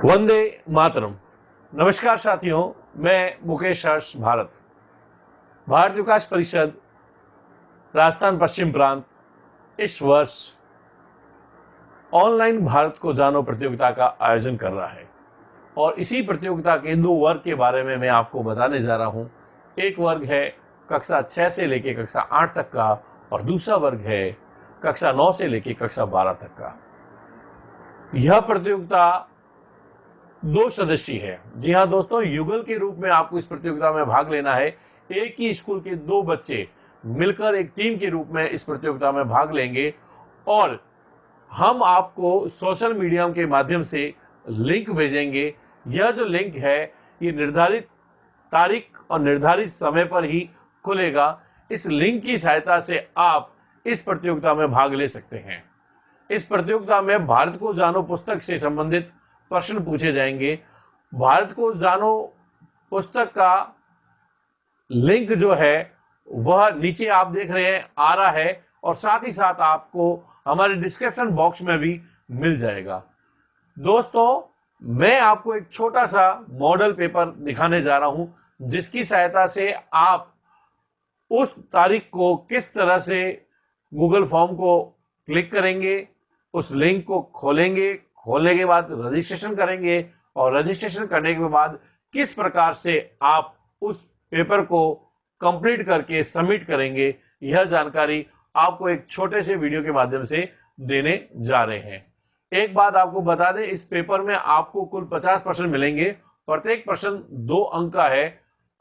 वंदे मातरम। नमस्कार साथियों, मैं मुकेश हर्ष भारत विकास परिषद राजस्थान पश्चिम प्रांत इस वर्ष ऑनलाइन भारत को जानो प्रतियोगिता का आयोजन कर रहा है और इसी प्रतियोगिता के दो वर्ग के बारे में मैं आपको बताने जा रहा हूं। एक वर्ग है कक्षा 6 से लेकर कक्षा 8 तक का और दूसरा वर्ग है कक्षा 9 से लेकर कक्षा 12 तक का। यह प्रतियोगिता 2 सदस्यीय है। जी हाँ दोस्तों, युगल के रूप में आपको इस प्रतियोगिता में भाग लेना है। एक ही स्कूल के 2 बच्चे मिलकर एक टीम के रूप में इस प्रतियोगिता में भाग लेंगे और हम आपको सोशल मीडिया के माध्यम से लिंक भेजेंगे। यह जो लिंक है ये निर्धारित तारीख और निर्धारित समय पर ही खुलेगा। इस लिंक की सहायता से आप इस प्रतियोगिता में भाग ले सकते हैं। इस प्रतियोगिता में भारत को जानो पुस्तक से संबंधित प्रश्न पूछे जाएंगे। भारत को जानो पुस्तक का लिंक जो है वह नीचे आप देख रहे हैं आ रहा है और साथ ही साथ आपको हमारे डिस्क्रिप्शन बॉक्स में भी मिल जाएगा। दोस्तों, मैं आपको एक छोटा सा मॉडल पेपर दिखाने जा रहा हूं जिसकी सहायता से आप उस तारीख को किस तरह से गूगल फॉर्म को क्लिक करेंगे, उस लिंक को खोलेंगे, खोलने के बाद रजिस्ट्रेशन करेंगे और रजिस्ट्रेशन करने के बाद किस प्रकार से आप उस पेपर को कंप्लीट करके सबमिट करेंगे, यह जानकारी आपको एक छोटे से वीडियो के माध्यम से देने जा रहे हैं। एक बात आपको बता दें, इस पेपर में आपको कुल 50 प्रश्न मिलेंगे। प्रत्येक प्रश्न 2 अंक का है।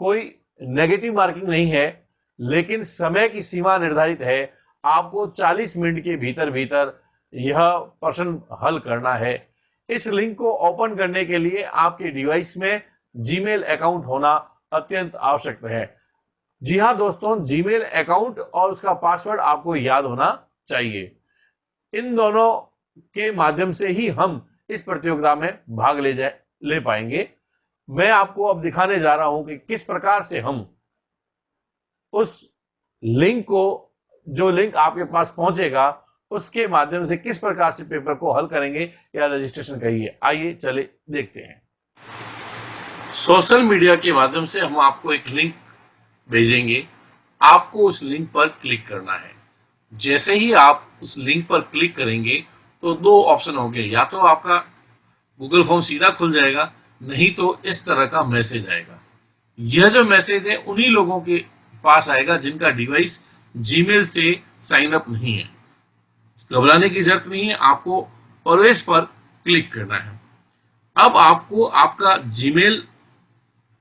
कोई नेगेटिव मार्किंग नहीं है, लेकिन समय की सीमा निर्धारित है। आपको 40 मिनट के भीतर भीतर यह प्रश्न हल करना है। इस लिंक को ओपन करने के लिए आपके डिवाइस में जीमेल अकाउंट होना अत्यंत आवश्यक है। जी हाँ दोस्तों, जीमेल अकाउंट और उसका पासवर्ड आपको याद होना चाहिए। इन दोनों के माध्यम से ही हम इस प्रतियोगिता में भाग ले पाएंगे। मैं आपको अब दिखाने जा रहा हूं कि किस प्रकार से हम उस लिंक को, जो लिंक आपके पास पहुंचेगा, उसके माध्यम से किस प्रकार से पेपर को हल करेंगे या रजिस्ट्रेशन करिए। आइए चले देखते हैं। सोशल मीडिया के माध्यम से हम आपको एक लिंक भेजेंगे। आपको उस लिंक पर क्लिक करना है। जैसे ही आप उस लिंक पर क्लिक करेंगे तो 2 ऑप्शन होंगे, या तो आपका गूगल फॉर्म सीधा खुल जाएगा, नहीं तो इस तरह का मैसेज आएगा। यह जो मैसेज है उन्हीं लोगों के पास आएगा जिनका डिवाइस जीमेल से साइन अप नहीं है। घबराने की जरूरत नहीं है, आपको प्रवेश पर क्लिक करना है। अब आपको आपका जीमेल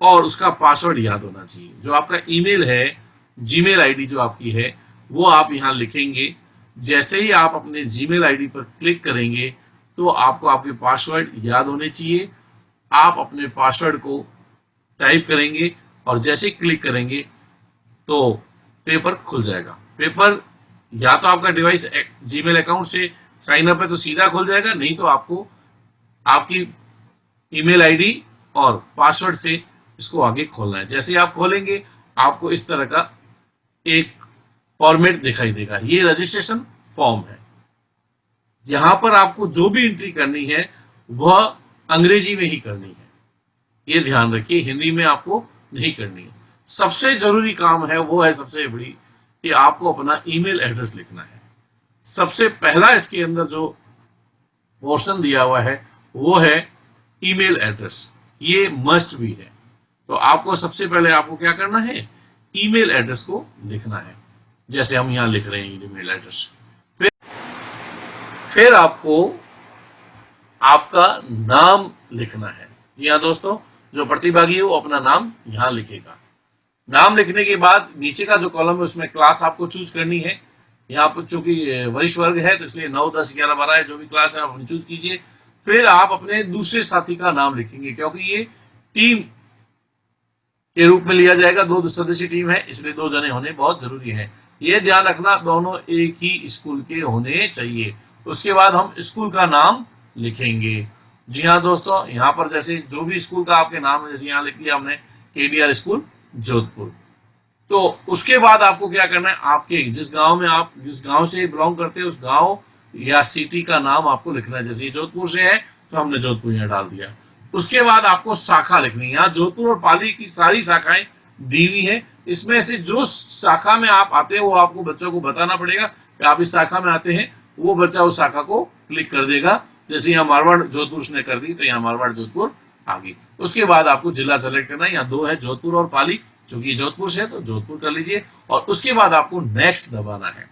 और उसका पासवर्ड याद होना चाहिए। जो आपका ईमेल है, जीमेल आईडी जो आपकी है, वो आप यहाँ लिखेंगे। जैसे ही आप अपने जीमेल आईडी पर क्लिक करेंगे तो आपको आपके पासवर्ड याद होने चाहिए। आप अपने पासवर्ड को टाइप करेंगे और जैसे ही क्लिक करेंगे तो पेपर खुल जाएगा। पेपर या तो आपका डिवाइस जीमेल अकाउंट से साइन अप है तो सीधा खुल जाएगा, नहीं तो आपको आपकी ईमेल आईडी और पासवर्ड से इसको आगे खोलना है। जैसे आप खोलेंगे आपको इस तरह का एक फॉर्मेट दिखाई देगा। ये रजिस्ट्रेशन फॉर्म है। यहां पर आपको जो भी एंट्री करनी है वह अंग्रेजी में ही करनी है, ये ध्यान रखिए, हिंदी में आपको नहीं करनी है। सबसे जरूरी काम है वो है सबसे बड़ी, कि आपको अपना ईमेल एड्रेस लिखना है। सबसे पहला इसके अंदर जो पोर्शन दिया हुआ है वो है ईमेल एड्रेस। ये मस्ट भी है। तो आपको सबसे पहले आपको क्या करना है, ईमेल एड्रेस को लिखना है। जैसे हम यहाँ लिख रहे हैं ईमेल एड्रेस। फिर आपको आपका नाम लिखना है। यहाँ दोस्तों, जो प्रतिभागी है वो अपना नाम यहाँ लिखेगा। नाम लिखने के बाद नीचे का जो कॉलम है उसमें क्लास आपको चूज करनी है। यहाँ पर चूंकि वरिष्ठ वर्ग है तो इसलिए 9, 10, 11, 12 है, जो भी क्लास है आप चूज कीजिए। फिर आप अपने दूसरे साथी का नाम लिखेंगे, क्योंकि ये टीम के रूप में लिया जाएगा। 2 सदस्यीय टीम है, इसलिए 2 जने होने बहुत जरूरी है। ये ध्यान रखना, दोनों एक ही स्कूल के होने चाहिए। उसके बाद हम स्कूल का नाम लिखेंगे। जी हाँ दोस्तों, यहाँ पर जैसे जो भी स्कूल का आपके नाम है, जैसे यहाँ लिख लिया हमने KDR स्कूल जोधपुर। तो उसके बाद आपको क्या करना है, आपके जिस गांव से बिलोंग करते हैं उस गांव या सिटी का नाम आपको लिखना है। जैसे ये जोधपुर से है तो हमने जोधपुर यहाँ डाल दिया। उसके बाद आपको शाखा लिखनी है। यहाँ जोधपुर और पाली की सारी शाखाएं दी हुई है। इसमें से जो शाखा में आप आते हैं वो आपको बच्चों को बताना पड़ेगा कि आप इस शाखा में आते हैं। वो बच्चा उस शाखा को क्लिक कर देगा। जैसे यहाँ मारवाड़ जोधपुर उसने कर दी तो यहाँ मारवाड़ जोधपुर आ गई। उसके बाद आपको जिला सेलेक्ट करना है। यहाँ दो है, जोधपुर और पाली। चूंकि जोधपुर से है तो जोधपुर कर लीजिए और उसके बाद आपको नेक्स्ट दबाना है।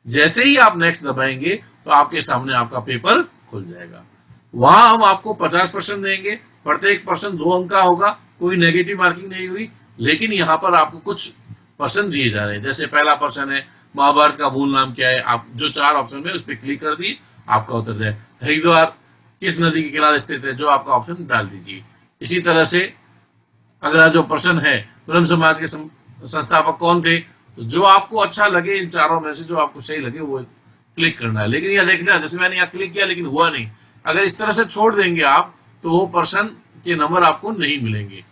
जैसे ही आप नेक्स्ट दबाएंगे तो आपके सामने आपका पेपर खुल जाएगा। वहां हम आपको 50% देंगे। प्रत्येक पर्सन 2 अंक का होगा। कोई नेगेटिव मार्किंग नहीं हुई, लेकिन यहाँ पर आपको कुछ पर्सन दिए जा रहे हैं। जैसे पहला पर्सन है महाभारत का मूल नाम क्या है। आप जो 4 ऑप्शन में उस पर क्लिक कर दिए, आपका उत्तर दे। हरिद्वार किस नदी के किनारे स्थित है, जो आपका ऑप्शन डाल दीजिए। इसी तरह से अगला जो पर्सन है, ब्रह्म समाज के संस्थापक कौन थे, तो जो आपको अच्छा लगे इन चारों में से जो आपको सही लगे वो क्लिक करना है। लेकिन यह देखना, जैसे मैंने यहाँ क्लिक किया लेकिन हुआ नहीं। अगर इस तरह से छोड़ देंगे आप तो वो पर्सन के नंबर आपको नहीं मिलेंगे।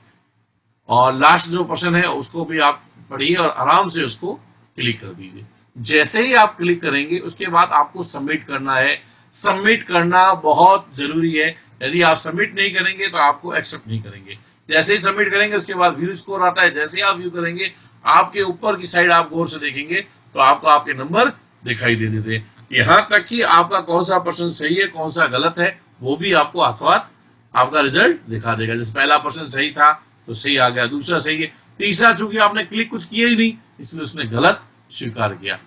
और लास्ट जो पर्सन है उसको भी आप पढ़िए और आराम से उसको क्लिक कर दीजिए। जैसे ही आप क्लिक करेंगे उसके बाद आपको सबमिट करना है। सबमिट करना बहुत जरूरी है। यदि आप सबमिट नहीं करेंगे तो आपको एक्सेप्ट नहीं करेंगे। जैसे ही सबमिट करेंगे उसके बाद व्यू स्कोर आता है। जैसे ही आप व्यू करेंगे आपके ऊपर की साइड आप गौर से देखेंगे तो आपको आपके नंबर दिखाई दे देते हैं। यहाँ तक कि आपका कौन सा पर्सन सही है कौन सा गलत है वो भी आपको हाथों-हाथ आपका रिजल्ट दिखा देगा। जैसे पहला पर्सन सही था तो सही आ गया, दूसरा सही है, तीसरा चूंकि आपने क्लिक कुछ किया ही नहीं इसलिए उसने गलत स्वीकार किया।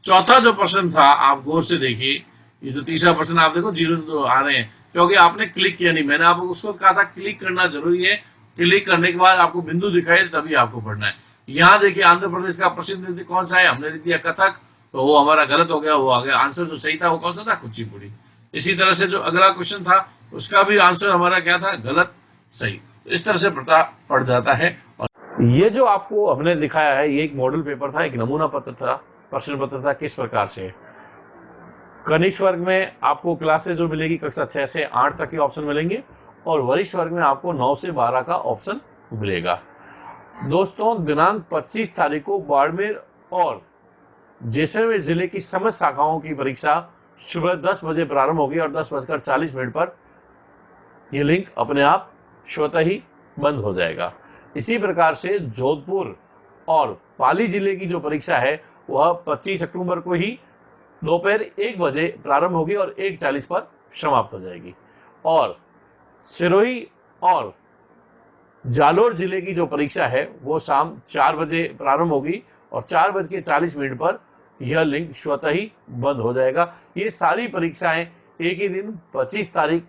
चौथा जो पर्सन था आप गौर से देखिए, ये जो तीसरा पर्सन आप देखो 0 आ रहे हैं क्योंकि आपने क्लिक किया नहीं। मैंने आपको उस वक्त कहा था क्लिक करना जरूरी है। क्लिक करने के बाद आपको बिंदु दिखाई तभी आपको पढ़ना है। यहाँ देखिए आंध्र प्रदेश का प्रसिद्ध नृत्य कौन सा है, हमने लिख दिया कथक, तो वो हमारा गलत हो गया, वो आ गया। आंसर जो सही था वो कौन सा था, कुचिपुड़ी। इसी तरह से जो अगला क्वेश्चन था उसका भी आंसर हमारा क्या था, गलत सही। इस तरह से पता पड़ जाता है। और ये जो आपको हमने दिखाया है ये एक मॉडल पेपर था, एक नमूना पत्र था, प्रश्न पत्र था। किस प्रकार से कनिष्ठ वर्ग में आपको क्लासेस जो मिलेगी कक्षा 6 से 8 तक के ऑप्शन मिलेंगे और वरिष्ठ वर्ग में आपको 9 से 12 का ऑप्शन मिलेगा। दोस्तों दिनांक 25 तारीख को बाड़मेर और जैसलमेर जिले की समस्त शाखाओं की परीक्षा सुबह 10 बजे प्रारंभ होगी और 10:40 पर यह लिंक अपने आप स्वतः ही बंद हो जाएगा। इसी प्रकार से जोधपुर और पाली जिले की जो परीक्षा है वह 25 अक्टूबर को ही दोपहर 1 बजे प्रारंभ होगी और 1:40 पर समाप्त हो जाएगी। और सिरोही और जालोर जिले की जो परीक्षा है वो शाम 4 बजे प्रारंभ होगी और 4:40 पर यह लिंक स्वतः ही बंद हो जाएगा। ये सारी परीक्षाएं एक ही दिन 25 तारीख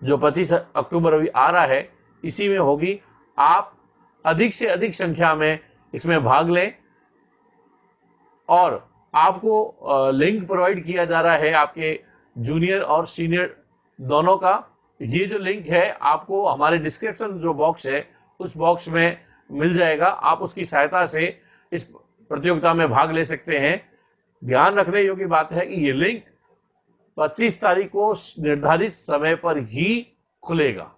जो 25 अक्टूबर अभी आ रहा है इसी में होगी। आप अधिक से अधिक संख्या में इसमें भाग लें और आपको लिंक प्रोवाइड किया जा रहा है आपके जूनियर और सीनियर दोनों का। ये जो लिंक है आपको हमारे डिस्क्रिप्शन जो बॉक्स है उस बॉक्स में मिल जाएगा। आप उसकी सहायता से इस प्रतियोगिता में भाग ले सकते हैं। ध्यान रखने योग्य बात है कि ये लिंक 25 तारीख को निर्धारित समय पर ही खुलेगा।